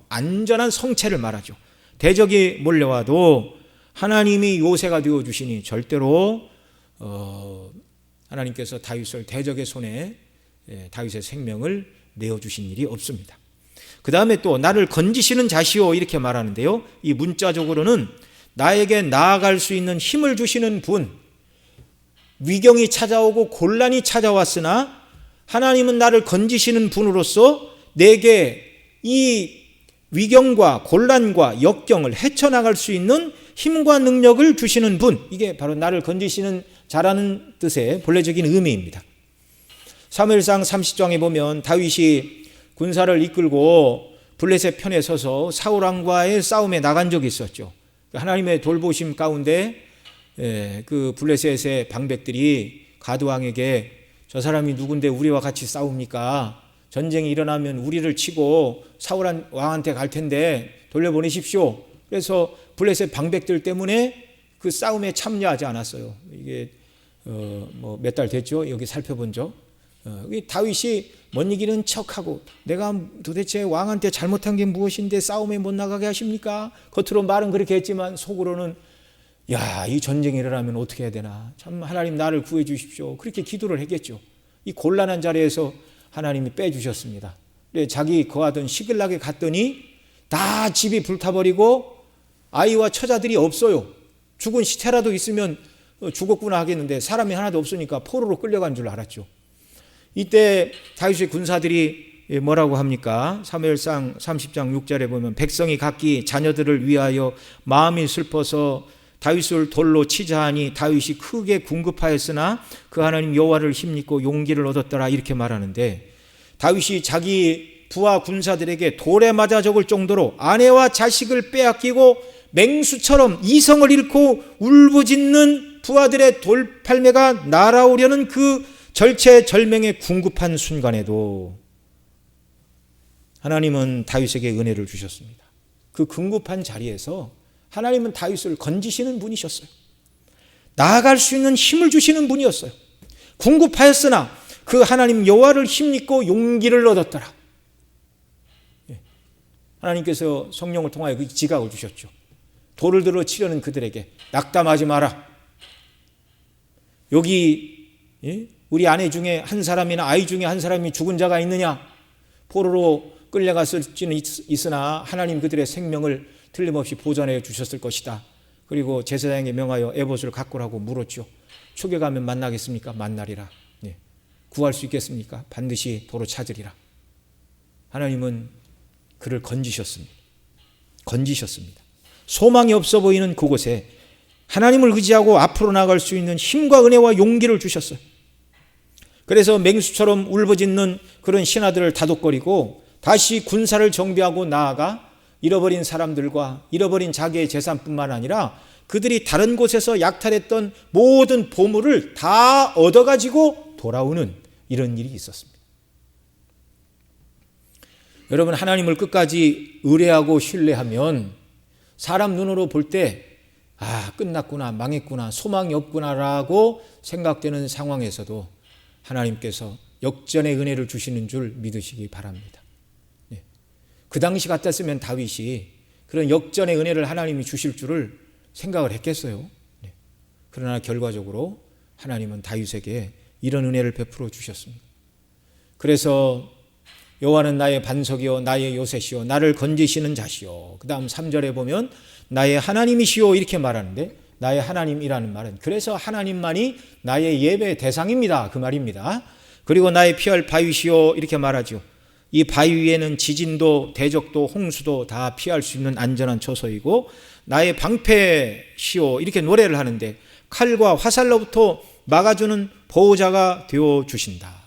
Speaker 1: 안전한 성체를 말하죠. 대적이 몰려와도 하나님이 요새가 되어주시니 절대로 하나님께서 다윗을 대적의 손에, 다윗의 생명을 내어주신 일이 없습니다. 그 다음에 또 나를 건지시는 자시오 이렇게 말하는데요, 이 문자적으로는 나에게 나아갈 수 있는 힘을 주시는 분, 위경이 찾아오고 곤란이 찾아왔으나 하나님은 나를 건지시는 분으로서 내게 이 위경과 곤란과 역경을 헤쳐나갈 수 있는 힘과 능력을 주시는 분, 이게 바로 나를 건지시는 자라는 뜻의 본래적인 의미입니다. 사무엘상 30장에 보면 다윗이 군사를 이끌고 블레셋 편에 서서 사울 왕과의 싸움에 나간 적이 있었죠. 하나님의 돌보심 가운데 그 블레셋의 방백들이 가드 왕에게 저 사람이 누군데 우리와 같이 싸웁니까? 전쟁이 일어나면 우리를 치고 사울 왕한테 갈 텐데 돌려보내십시오. 그래서 블레셋 방백들 때문에 그 싸움에 참여하지 않았어요. 이게 몇 달 됐죠. 여기 살펴본 적. 다윗이 못 이기는 척하고 내가 도대체 왕한테 잘못한 게 무엇인데 싸움에 못 나가게 하십니까? 겉으로 말은 그렇게 했지만 속으로는 야, 이 전쟁이 일어나면 어떻게 해야 되나? 참 하나님 나를 구해 주십시오. 그렇게 기도를 했겠죠. 이 곤란한 자리에서 하나님이 빼주셨습니다. 자기 거하던 시글락에 갔더니 다 집이 불타버리고 아이와 처자들이 없어요. 죽은 시체라도 있으면 죽었구나 하겠는데 사람이 하나도 없으니까 포로로 끌려간 줄 알았죠. 이때 다윗의 군사들이 뭐라고 합니까? 사무엘상 30장 6절에 보면 백성이 각기 자녀들을 위하여 마음이 슬퍼서 다윗을 돌로 치자 하니 다윗이 크게 궁급하였으나 그 하나님 여호와를 힘입고 용기를 얻었더라 이렇게 말하는데, 다윗이 자기 부하 군사들에게 돌에 맞아 죽을 정도로 아내와 자식을 빼앗기고 맹수처럼 이성을 잃고 울부짖는 부하들의 돌팔매가 날아오려는 그 절체절명의 궁급한 순간에도 하나님은 다윗에게 은혜를 주셨습니다. 그 궁급한 자리에서 하나님은 다윗을 건지시는 분이셨어요. 나아갈 수 있는 힘을 주시는 분이었어요. 궁급하였으나 그 하나님 여호와를 힘입고 용기를 얻었더라. 하나님께서 성령을 통하여 그 지각을 주셨죠. 돌을 들어 치려는 그들에게 낙담하지 마라. 여기 우리 아내 중에 한 사람이나 아이 중에 한 사람이 죽은 자가 있느냐? 포로로 끌려갔을지는 있으나 하나님 그들의 생명을 틀림없이 보존해 주셨을 것이다. 그리고 제사장에게 명하여 에봇을 갖고라고 물었죠. 추격하면 만나겠습니까? 만나리라. 구할 수 있겠습니까? 반드시 도로 찾으리라. 하나님은 그를 건지셨습니다. 소망이 없어 보이는 그곳에 하나님을 의지하고 앞으로 나갈 수 있는 힘과 은혜와 용기를 주셨어요. 그래서 맹수처럼 울부짖는 그런 신하들을 다독거리고 다시 군사를 정비하고 나아가 잃어버린 사람들과 잃어버린 자기의 재산뿐만 아니라 그들이 다른 곳에서 약탈했던 모든 보물을 다 얻어가지고 돌아오는 이런 일이 있었습니다. 여러분, 하나님을 끝까지 의뢰하고 신뢰하면 사람 눈으로 볼 때 끝났구나, 망했구나, 소망이 없구나라고 생각되는 상황에서도 하나님께서 역전의 은혜를 주시는 줄 믿으시기 바랍니다. 그 당시 같았으면 다윗이 그런 역전의 은혜를 하나님이 주실 줄을 생각을 했겠어요. 그러나 결과적으로 하나님은 다윗에게 이런 은혜를 베풀어 주셨습니다. 그래서 여호와는 나의 반석이요 나의 요새시요 나를 건지시는 자시요. 그 다음 3절에 보면 나의 하나님이시요 이렇게 말하는데, 나의 하나님이라는 말은 그래서 하나님만이 나의 예배의 대상입니다, 그 말입니다. 그리고 나의 피할 바위시요 이렇게 말하죠. 이 바위 위에는 지진도 대적도 홍수도 다 피할 수 있는 안전한 처소이고 나의 방패시요 이렇게 노래를 하는데, 칼과 화살로부터 막아주는 보호자가 되어주신다.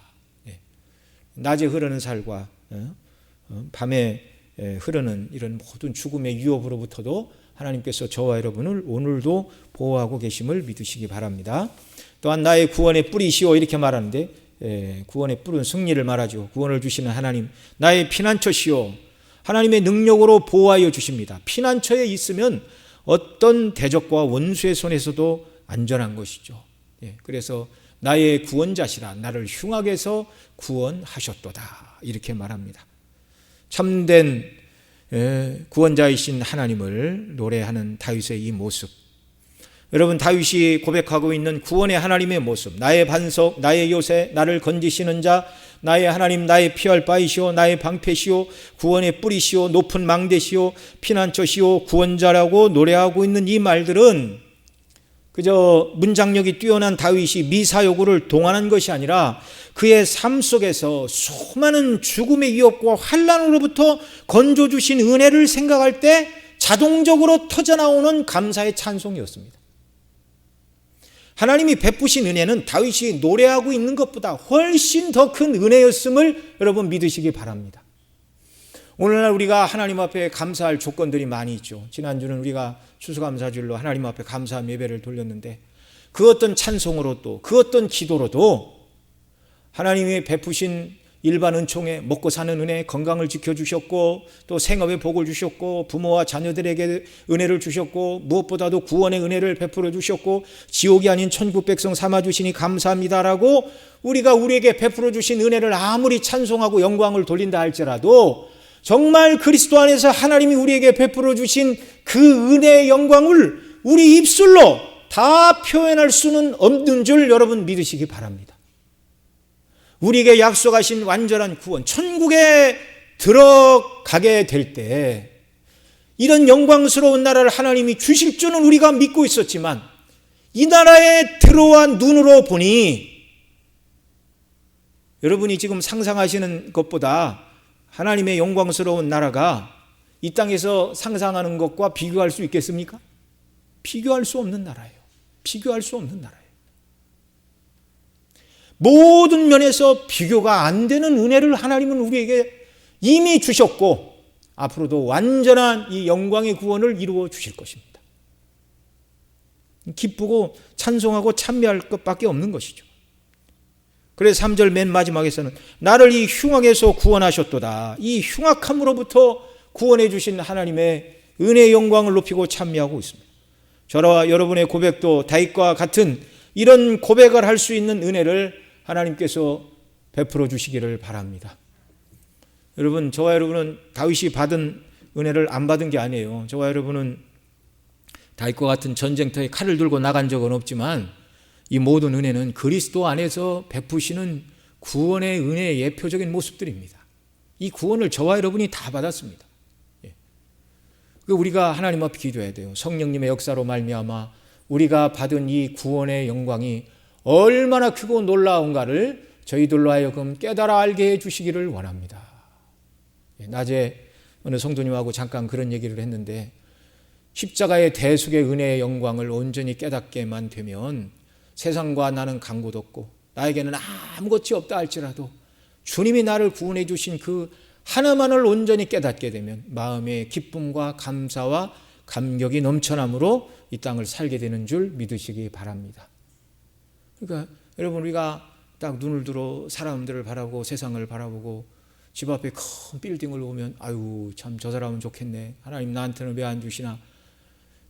Speaker 1: 낮에 흐르는 살과 밤에 흐르는 이런 모든 죽음의 위협으로부터도 하나님께서 저와 여러분을 오늘도 보호하고 계심을 믿으시기 바랍니다. 또한 나의 구원의 뿌리시오 이렇게 말하는데 구원의 뿔은 승리를 말하죠. 구원을 주시는 하나님, 나의 피난처시오. 하나님의 능력으로 보호하여 주십니다. 피난처에 있으면 어떤 대적과 원수의 손에서도 안전한 것이죠. 그래서 나의 구원자시라 나를 흉악에서 구원하셨도다 이렇게 말합니다. 참된 구원자이신 하나님을 노래하는 다윗의 이 모습, 여러분 다윗이 고백하고 있는 구원의 하나님의 모습, 나의 반석, 나의 요새, 나를 건지시는 자, 나의 하나님, 나의 피할 바이시오, 나의 방패시오, 구원의 뿌리시오, 높은 망대시오, 피난처시오, 구원자라고 노래하고 있는 이 말들은 그저 문장력이 뛰어난 다윗이 미사여구를 동원한 것이 아니라 그의 삶 속에서 수많은 죽음의 위협과 환난으로부터 건져주신 은혜를 생각할 때 자동적으로 터져나오는 감사의 찬송이었습니다. 하나님이 베푸신 은혜는 다윗이 노래하고 있는 것보다 훨씬 더 큰 은혜였음을 여러분 믿으시기 바랍니다. 오늘날 우리가 하나님 앞에 감사할 조건들이 많이 있죠. 지난주는 우리가 추수감사주일로 하나님 앞에 감사한 예배를 돌렸는데 그 어떤 찬송으로도 그 어떤 기도로도 하나님이 베푸신 일반 은총에 먹고 사는 은혜, 건강을 지켜주셨고 또 생업에 복을 주셨고 부모와 자녀들에게 은혜를 주셨고 무엇보다도 구원의 은혜를 베풀어 주셨고 지옥이 아닌 천국 백성 삼아주시니 감사합니다라고 우리가 우리에게 베풀어 주신 은혜를 아무리 찬송하고 영광을 돌린다 할지라도 정말 그리스도 안에서 하나님이 우리에게 베풀어 주신 그 은혜의 영광을 우리 입술로 다 표현할 수는 없는 줄 여러분 믿으시기 바랍니다. 우리에게 약속하신 완전한 구원, 천국에 들어가게 될 때 이런 영광스러운 나라를 하나님이 주실 줄은 우리가 믿고 있었지만 이 나라에 들어와 눈으로 보니 여러분이 지금 상상하시는 것보다 하나님의 영광스러운 나라가 이 땅에서 상상하는 것과 비교할 수 있겠습니까? 비교할 수 없는 나라예요. 비교할 수 없는 나라예요. 모든 면에서 비교가 안 되는 은혜를 하나님은 우리에게 이미 주셨고 앞으로도 완전한 이 영광의 구원을 이루어 주실 것입니다. 기쁘고 찬송하고 찬미할 것밖에 없는 것이죠. 그래서 3절 맨 마지막에서는 나를 이 흉악에서 구원하셨도다. 이 흉악함으로부터 구원해 주신 하나님의 은혜의 영광을 높이고 찬미하고 있습니다. 저와 여러분의 고백도 다윗과 같은 이런 고백을 할 수 있는 은혜를 하나님께서 베풀어 주시기를 바랍니다. 여러분, 저와 여러분은 다윗이 받은 은혜를 안 받은 게 아니에요. 저와 여러분은 다윗과 같은 전쟁터에 칼을 들고 나간 적은 없지만 이 모든 은혜는 그리스도 안에서 베푸시는 구원의 은혜의 예표적인 모습들입니다. 이 구원을 저와 여러분이 다 받았습니다. 우리가 하나님 앞에 기도해야 돼요. 성령님의 역사로 말미암아 우리가 받은 이 구원의 영광이 얼마나 크고 놀라운가를 저희들로 하여금 깨달아 알게 해주시기를 원합니다. 낮에 어느 성도님하고 잠깐 그런 얘기를 했는데 십자가의 대속의 은혜의 영광을 온전히 깨닫게만 되면 세상과 나는 간곳 없고 나에게는 아무것이 없다 할지라도 주님이 나를 구원해 주신 그 하나만을 온전히 깨닫게 되면 마음의 기쁨과 감사와 감격이 넘쳐남으로 이 땅을 살게 되는 줄 믿으시기 바랍니다. 그러니까 여러분, 우리가 딱 눈을 들어 사람들을 바라보고 세상을 바라보고 집 앞에 큰 빌딩을 보면 아유 참 저 사람은 좋겠네, 하나님 나한테는 왜 안 주시나,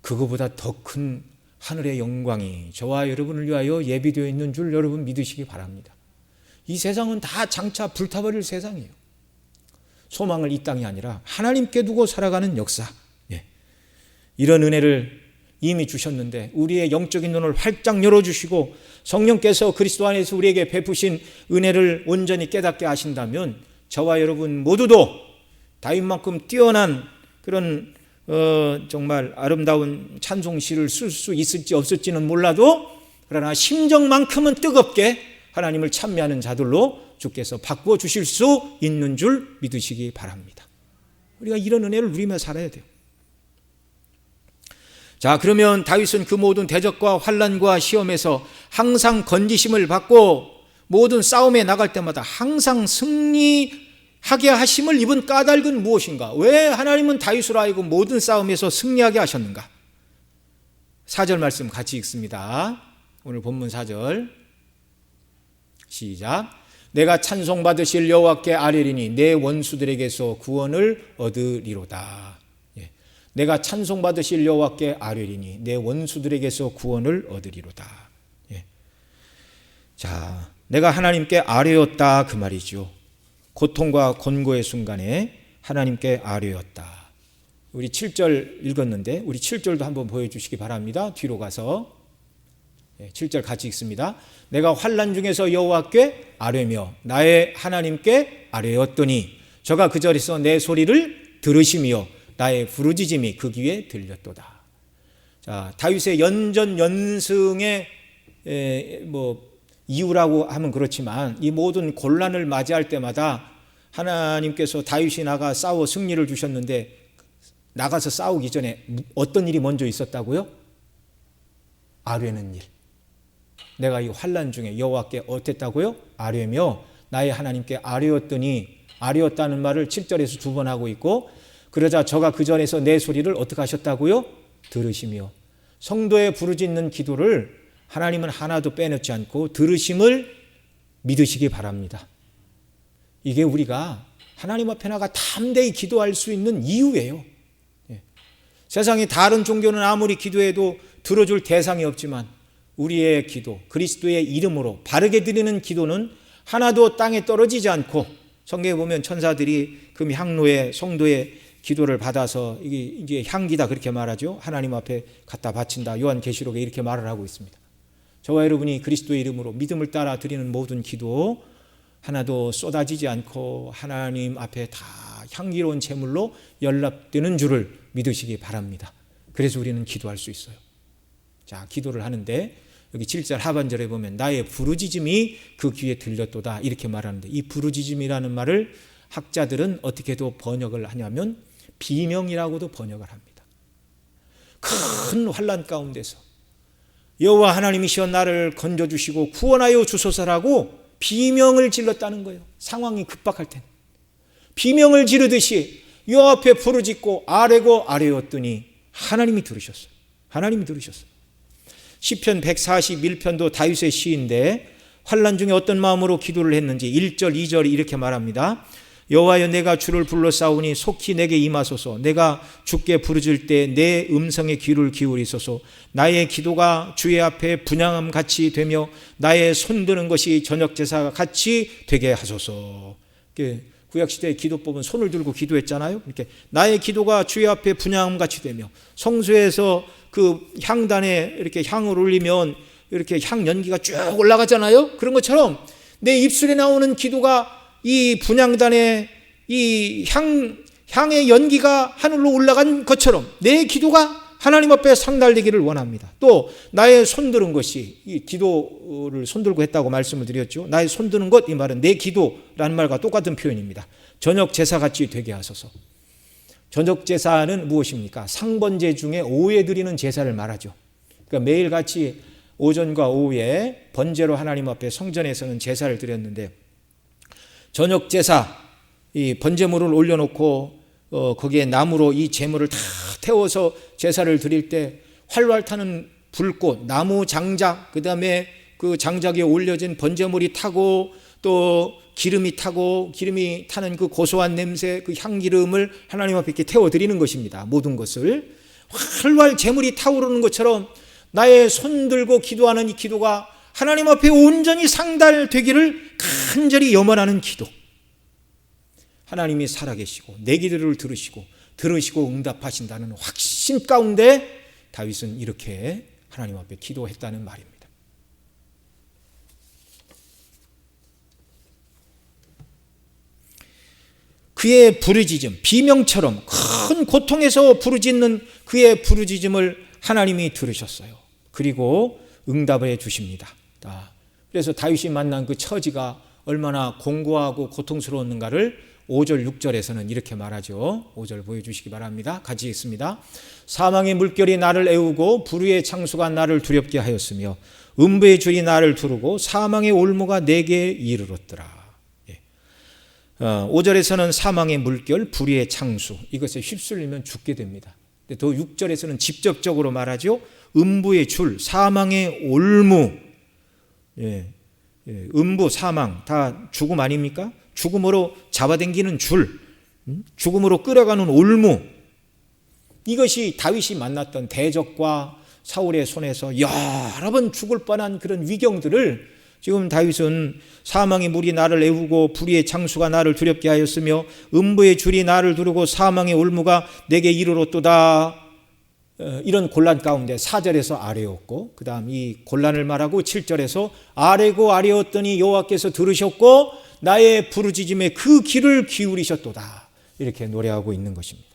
Speaker 1: 그거보다 더 큰 하늘의 영광이 저와 여러분을 위하여 예비되어 있는 줄 여러분 믿으시기 바랍니다. 이 세상은 다 장차 불타버릴 세상이에요. 소망을 이 땅이 아니라 하나님께 두고 살아가는 역사, 이런 은혜를 이미 주셨는데 우리의 영적인 눈을 활짝 열어주시고 성령께서 그리스도 안에서 우리에게 베푸신 은혜를 온전히 깨닫게 하신다면 저와 여러분 모두도 다윗만큼 뛰어난 그런 정말 아름다운 찬송시를 쓸 수 있을지 없을지는 몰라도 그러나 심정만큼은 뜨겁게 하나님을 찬미하는 자들로 주께서 바꾸어 주실 수 있는 줄 믿으시기 바랍니다. 우리가 이런 은혜를 누리며 살아야 돼요. 자, 그러면 다윗은 그 모든 대적과 환난과 시험에서 항상 건지심을 받고 모든 싸움에 나갈 때마다 항상 승리하는 하게 하심을 입은 까닭은 무엇인가? 왜 하나님은 다윗으로 하여금 모든 싸움에서 승리하게 하셨는가? 4절 말씀 같이 읽습니다. 오늘 본문 4절 시작. 내가 찬송받으실 여호와께 아뢰리니 내 원수들에게서 구원을 얻으리로다. 내가 찬송받으실 여호와께 아뢰리니 내 원수들에게서 구원을 얻으리로다. 자, 내가 하나님께 아뢰었다 그 말이죠. 고통과 곤고의 순간에 하나님께 아뢰었다. 우리 7절 읽었는데 우리 7절도 한번 보여주시기 바랍니다. 뒤로 가서 7절 같이 읽습니다. 내가 환난 중에서 여호와께 아뢰며 나의 하나님께 아뢰었더니 저가 그 절에서 내 소리를 들으시며 나의 부르짖음이 그 귀에 들렸도다. 자, 다윗의 연전연승의 이유라고 하면 그렇지만 이 모든 곤란을 맞이할 때마다 하나님께서 다윗이 나가 싸워 승리를 주셨는데 나가서 싸우기 전에 어떤 일이 먼저 있었다고요? 아뢰는 일. 내가 이 환난 중에 여호와께 어땠다고요? 아뢰며 나의 하나님께 아뢰었더니, 아뢰었다는 말을 7절에서 2번 하고 있고, 그러자 저가 그 전에서 내 소리를 어떻게 하셨다고요? 들으시며. 성도의 부르짖는 기도를 하나님은 하나도 빼놓지 않고 들으심을 믿으시기 바랍니다. 이게 우리가 하나님 앞에 나가 담대히 기도할 수 있는 이유예요. 세상의 다른 종교는 아무리 기도해도 들어줄 대상이 없지만 우리의 기도, 그리스도의 이름으로 바르게 드리는 기도는 하나도 땅에 떨어지지 않고, 성경에 보면 천사들이 그 향로에 성도의 기도를 받아서 이게 향기다 그렇게 말하죠. 하나님 앞에 갖다 바친다. 요한계시록에 이렇게 말을 하고 있습니다. 저와 여러분이 그리스도의 이름으로 믿음을 따라 드리는 모든 기도 하나도 쏟아지지 않고 하나님 앞에 다 향기로운 제물로 연락되는 줄을 믿으시기 바랍니다. 그래서 우리는 기도할 수 있어요. 자, 기도를 하는데 여기 7절 하반절에 보면 나의 부르짖음이 그 귀에 들렸도다 이렇게 말하는데, 이 부르짖음이라는 말을 학자들은 어떻게도 번역을 하냐면 비명이라고도 번역을 합니다. 큰 환난 가운데서 여호와 하나님이시여 나를 건져주시고 구원하여 주소서라고 비명을 질렀다는 거예요. 상황이 급박할 땐 비명을 지르듯이 여호와 앞에 부르짖고 아뢰고 아뢰었더니 하나님이 들으셨어요. 하나님이 들으셨어요. 시편 141편도 다윗의 시인데 환난 중에 어떤 마음으로 기도를 했는지 1절 2절이 이렇게 말합니다. 여호와여 내가 주를 불러싸우니 속히 내게 임하소서. 내가 주께 부르짖을 때 내 음성에 귀를 기울이소서. 나의 기도가 주의 앞에 분향함 같이 되며 나의 손드는 것이 저녁 제사 같이 되게 하소서. 구약시대의 기도법은 손을 들고 기도했잖아요. 이렇게 나의 기도가 주의 앞에 분향함 같이 되며, 성소에서 그 향단에 이렇게 향을 올리면 이렇게 향 연기가 쭉 올라가잖아요. 그런 것처럼 내 입술에 나오는 기도가 이 분향단에 이 향의 연기가 하늘로 올라간 것처럼 내 기도가 하나님 앞에 상달되기를 원합니다. 또 나의 손드는 것이, 이 기도를 손들고 했다고 말씀을 드렸죠. 나의 손드는 것, 이 말은 내 기도라는 말과 똑같은 표현입니다. 저녁 제사같이 되게 하소서. 저녁 제사는 무엇입니까? 상번제 중에 오후에 드리는 제사를 말하죠. 그러니까 매일같이 오전과 오후에 번제로 하나님 앞에 성전에서는 제사를 드렸는데, 저녁 제사, 이 번제물을 올려놓고 거기에 나무로 이 제물을 다 태워서 제사를 드릴 때 활활 타는 불꽃, 나무 장작, 그 다음에 그 장작에 올려진 번제물이 타고 또 기름이 타고, 기름이 타는 그 고소한 냄새, 그 향기름을 하나님 앞에 이렇게 태워드리는 것입니다. 모든 것을 활활 제물이 타오르는 것처럼 나의 손 들고 기도하는 이 기도가 하나님 앞에 온전히 상달되기를 간절히 염원하는 기도. 하나님이 살아계시고 내 기도를 들으시고 응답하신다는 확신 가운데 다윗은 이렇게 하나님 앞에 기도했다는 말입니다. 그의 부르짖음, 비명처럼 큰 고통에서 부르짖는 그의 부르짖음을 하나님이 들으셨어요. 그리고 응답을 해 주십니다. 그래서 다윗이 만난 그 처지가 얼마나 공고하고 고통스러웠는가를 5절 6절에서는 이렇게 말하죠. 5절 보여주시기 바랍니다. 같이 읽습니다. 사망의 물결이 나를 애우고 불의의 창수가 나를 두렵게 하였으며 음부의 줄이 나를 두르고 사망의 올무가 내게 이르렀더라. 5절에서는 사망의 물결, 불의의 창수, 이것에 휩쓸리면 죽게 됩니다. 더 6절에서는 직접적으로 말하죠. 음부의 줄, 사망의 올무, 음부, 사망 다 죽음 아닙니까? 죽음으로 잡아당기는 줄, 죽음으로 끌어가는 올무, 이것이 다윗이 만났던 대적과 사울의 손에서 여러 번 죽을 뻔한 그런 위경들을 지금 다윗은 사망의 물이 나를 애우고 불의의 창수가 나를 두렵게 하였으며 음부의 줄이 나를 두르고 사망의 올무가 내게 이르렀도다. 이런 곤란 가운데 4절에서 아뢰었고 그 다음 이 곤란을 말하고 7절에서 아뢰고 아뢰었더니 여호와께서 들으셨고 나의 부르짖음에 그 귀를 기울이셨도다. 이렇게 노래하고 있는 것입니다.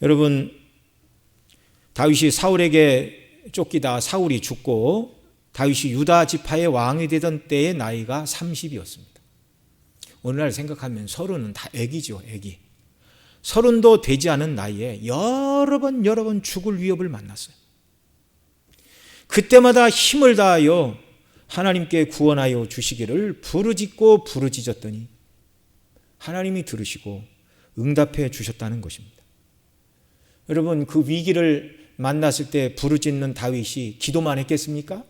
Speaker 1: 여러분, 다윗이 사울에게 쫓기다 사울이 죽고 다윗이 유다 지파의 왕이 되던 때의 나이가 30이었습니다. 오늘날 생각하면 30은 다 애기죠, 애기. 30도 되지 않은 나이에 여러 번 죽을 위협을 만났어요. 그때마다 힘을 다하여 하나님께 구원하여 주시기를 부르짖고 부르짖었더니 하나님이 들으시고 응답해 주셨다는 것입니다. 여러분, 그 위기를 만났을 때 부르짖는 다윗이 기도만 했겠습니까?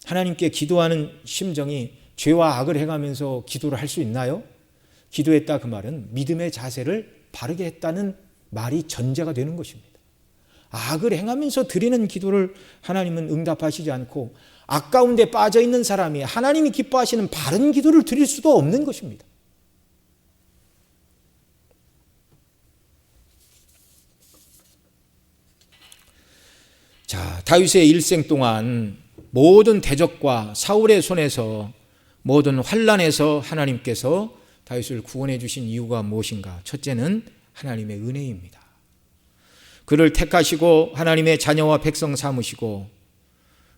Speaker 1: 하나님께 기도하는 심정이 죄와 악을 행하면서 기도를 할 수 있나요? 기도했다 그 말은 믿음의 자세를 바르게 했다는 말이 전제가 되는 것입니다. 악을 행하면서 드리는 기도를 하나님은 응답하시지 않고 악 가운데 빠져있는 사람이 하나님이 기뻐하시는 바른 기도를 드릴 수도 없는 것입니다. 자, 다윗의 일생 동안 모든 대적과 사울의 손에서 모든 환난에서 하나님께서 다윗을 구원해 주신 이유가 무엇인가? 첫째는 하나님의 은혜입니다. 그를 택하시고 하나님의 자녀와 백성 삼으시고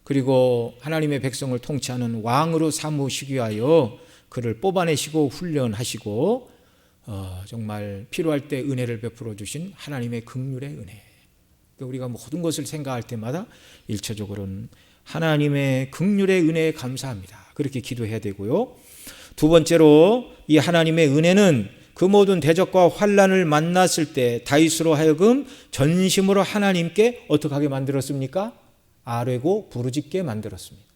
Speaker 1: 그리고 하나님의 백성을 통치하는 왕으로 삼으시기 위하여 그를 뽑아내시고 훈련하시고 정말 필요할 때 은혜를 베풀어 주신 하나님의 긍휼의 은혜. 우리가 모든 것을 생각할 때마다 일차적으로는 하나님의 긍휼의 은혜에 감사합니다. 그렇게 기도해야 되고요. 두 번째로 이 하나님의 은혜는 그 모든 대적과 환난을 만났을 때 다윗으로 하여금 전심으로 하나님께 어떻게 하게 만들었습니까? 아뢰고 부르짖게 만들었습니다.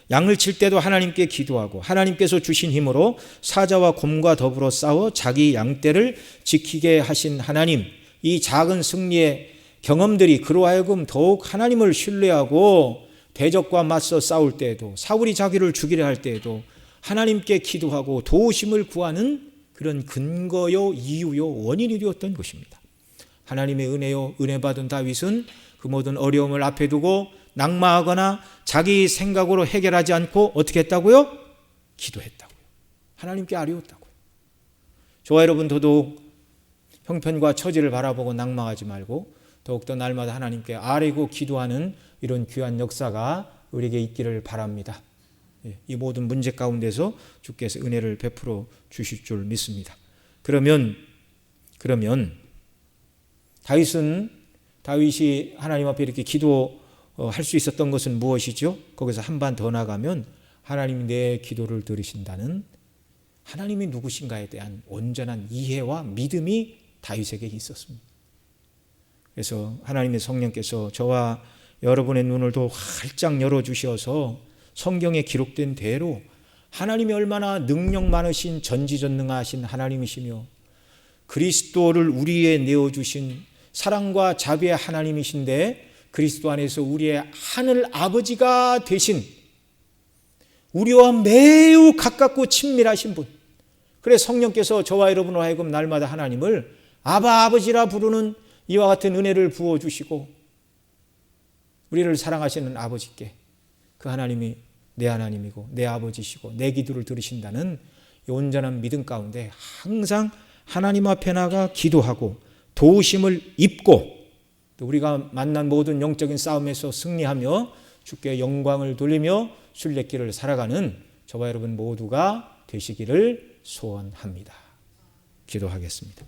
Speaker 1: 양을 칠 때도 하나님께 기도하고 하나님께서 주신 힘으로 사자와 곰과 더불어 싸워 자기 양떼를 지키게 하신 하나님, 이 작은 승리의 경험들이 그로 하여금 더욱 하나님을 신뢰하고 대적과 맞서 싸울 때에도 사울이 자기를 죽이려 할 때에도 하나님께 기도하고 도우심을 구하는 그런 근거요, 이유요, 원인이 되었던 것입니다. 하나님의 은혜요, 은혜 받은 다윗은 그 모든 어려움을 앞에 두고 낙마하거나 자기 생각으로 해결하지 않고 어떻게 했다고요? 기도했다고요. 하나님께 아뢰었다고요. 저와 여러분 더더욱 형편과 처지를 바라보고 낙망하지 말고 더욱더 날마다 하나님께 아뢰고 기도하는 이런 귀한 역사가 우리에게 있기를 바랍니다. 이 모든 문제 가운데서 주께서 은혜를 베풀어 주실 줄 믿습니다. 그러면 다윗이 하나님 앞에 이렇게 기도할 수 있었던 것은 무엇이죠? 거기서 한 반 더 나가면 하나님이 내 기도를 들으신다는 하나님이 누구신가에 대한 온전한 이해와 믿음이 다윗에게 있었습니다. 그래서 하나님의 성령께서 저와 여러분의 눈을 더 활짝 열어주셔서 성경에 기록된 대로 하나님이 얼마나 능력 많으신 전지전능하신 하나님이시며 그리스도를 우리에 내어주신 사랑과 자비의 하나님이신데 그리스도 안에서 우리의 하늘 아버지가 되신 우리와 매우 가깝고 친밀하신 분, 그래 성령께서 저와 여러분으로 하여금 날마다 하나님을 아바 아버지라 부르는 이와 같은 은혜를 부어주시고 우리를 사랑하시는 아버지께 그 하나님이 내 하나님이고 내 아버지시고 내 기도를 들으신다는 이 온전한 믿음 가운데 항상 하나님 앞에 나가 기도하고 도우심을 입고 또 우리가 만난 모든 영적인 싸움에서 승리하며 주께 영광을 돌리며 순례길을 살아가는 저와 여러분 모두가 되시기를 소원합니다. 기도하겠습니다.